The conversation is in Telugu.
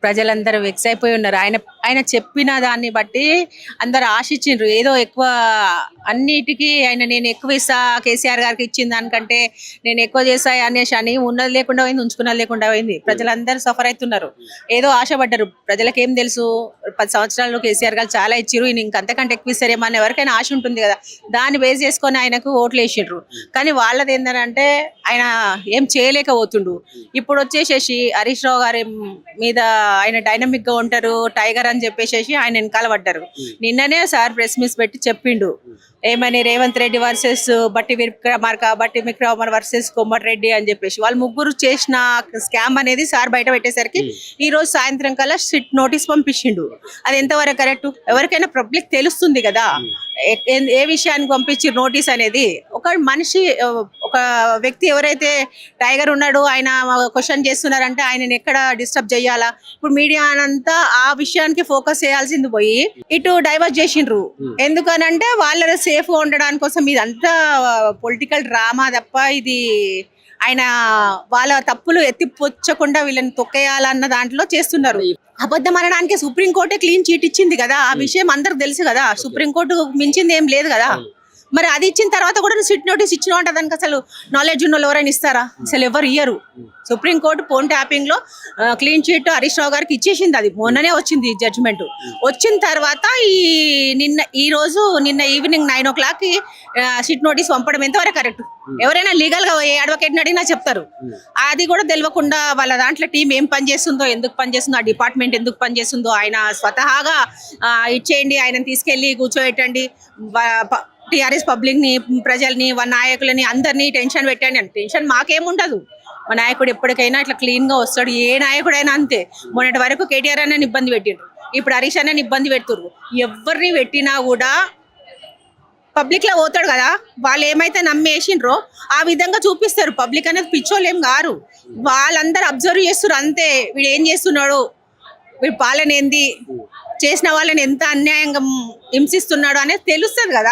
ప్రజలందరూ వెక్స్ అయిపోయి ఉన్నారు. ఆయన ఆయన చెప్పిన దాన్ని బట్టి అందరు ఆశించిండ్రు. ఏదో ఎక్కువ అన్నిటికీ ఆయన నేను ఎక్కువ ఇస్తా కేసీఆర్ గారికి ఇచ్చిన దానికంటే నేను ఎక్కువ చేస్తా అనేసి అని ఉన్నది లేకుండా పోయింది, ఉంచుకున్నది లేకుండా పోయింది. ప్రజలందరూ సఫర్ అవుతున్నారు. ఏదో ఆశపడ్డారు. ప్రజలకు ఏం తెలుసు, 10 సంవత్సరాలు కేసీఆర్ గారు చాలా ఇచ్చిరు, ఈయన ఇంకంతకంటే ఎక్కువ ఇస్తారేమో అని ఎవరికైనా ఆశ ఉంటుంది కదా. దాన్ని బేస్ చేసుకొని ఆయనకు ఓట్లు వేసిండ్రు. కానీ వాళ్ళది ఏంటంటే ఆయన ఏం చేయలేకపోతుండు. ఇప్పుడు వచ్చేసేసి హరీష్ రావు గారి మీద ఆయన డైనమిక్ గా ఉంటారు, టైగర్ అని చెప్పేసి ఆయన వెనకాల పడ్డారు. నిన్ననే సార్ ప్రెస్ మీట్ పెట్టి చెప్పిండు ఏమని, రేవంత్ రెడ్డి వర్సెస్ బట్టి విక్రమార్క వర్సెస్ కోమటిరెడ్డి అని చెప్పేసి. వాళ్ళు ముగ్గురు చేసిన స్కామ్ అనేది సార్ బయట పెట్టేసరికి ఈ రోజు సాయంత్రం కల్లా సిట్ నోటీస్ పంపించిండు. అది ఎంతవరకు కరెక్ట్? ఎవరికైనా పబ్లిక్ తెలుస్తుంది కదా ఏ విషయానికి పంపించి నోటీస్ అనేది. ఒక మనిషి, ఒక వ్యక్తి ఎవరైతే టైగర్ ఉన్నాడో ఆయన క్వశ్చన్ చేస్తున్నారంటే ఆయనని ఎక్కడ డిస్టర్బ్ చేయాలా? ఇప్పుడు మీడియా అంతా ఆ విషయానికి ఫోకస్ చేయాల్సింది పోయి ఇటు డైవర్ట్ చేసిండ్రు. ఎందుకనంటే వాళ్ళ సేఫ్ గా ఉండడానికి కోసం. ఇదంతా పొలిటికల్ డ్రామా తప్ప ఇది ఆయన వాళ్ళ తప్పులు ఎత్తిపుచ్చకుండా వీళ్ళని తొక్కేయాలన్న దాంట్లో చేస్తున్నారు. అబద్ధం అనడానికి సుప్రీంకోర్టే క్లీన్ చీట్ ఇచ్చింది కదా. ఆ విషయం అందరికి తెలుసు కదా. సుప్రీంకోర్టు మించింది ఏం లేదు కదా. మరి అది ఇచ్చిన తర్వాత కూడా సిట్ నోటీస్ ఇచ్చిన అంటే దానికి అసలు నాలెడ్జ్ ఉన్న వాళ్ళు ఎవరైనా ఇస్తారా? అసలు ఎవరు ఇయ్యరు. సుప్రీంకోర్టు ఫోన్ ట్యాపింగ్ లో క్లీన్ చీట్ హరీష్ రావు గారికి ఇచ్చేసింది. అది మొన్ననే వచ్చింది జడ్జిమెంట్. వచ్చిన తర్వాత నిన్న ఈవినింగ్ 9 o'clock సిట్ నోటీస్ పంపడం ఎంతవరకు కరెక్ట్? ఎవరైనా లీగల్ గా ఏ అడ్వకేట్ అడిగినా చెప్తారు. అది కూడా తెలియకుండా వాళ్ళ దాంట్లో టీం ఏం పని చేస్తుందో, ఎందుకు పని చేస్తుందో, ఆ డిపార్ట్మెంట్ ఎందుకు పని చేస్తుందో ఆయన స్వతహాగా ఇచ్చేయండి, ఆయన తీసుకెళ్లి కూర్చోబెట్టండి, టీఆర్ఎస్ పబ్లిక్ ని, ప్రజల్ని, నాయకులని అందరినీ టెన్షన్ పెట్టండి అని. టెన్షన్ మాకేముండదు. మా నాయకుడు ఎప్పటికైనా ఇట్లా క్లీన్ గా వస్తాడు. ఏ నాయకుడైనా అంతే. మొన్నటి వరకు కేటీఆర్ అన్నని ఇబ్బంది పెట్టిండ్రు, ఇప్పుడు హరీష్ అన్నని ఇబ్బంది పెడుతుర్రు. ఎవరిని పెట్టినా కూడా పబ్లిక్ లో పోతాడు కదా. వాళ్ళు ఏమైతే నమ్మేసిండ్రో ఆ విధంగా చూపిస్తారు. పబ్లిక్ అనేది పిచ్చోళ్ళు ఏం గారు. వాళ్ళందరూ అబ్జర్వ్ చేస్తారు అంతే. వీడు ఏం చేస్తున్నాడు, వీడు పాలన ఏంది, చేసిన వాళ్ళని ఎంత అన్యాయంగా హింసిస్తున్నాడు అనేది తెలుస్తుంది కదా.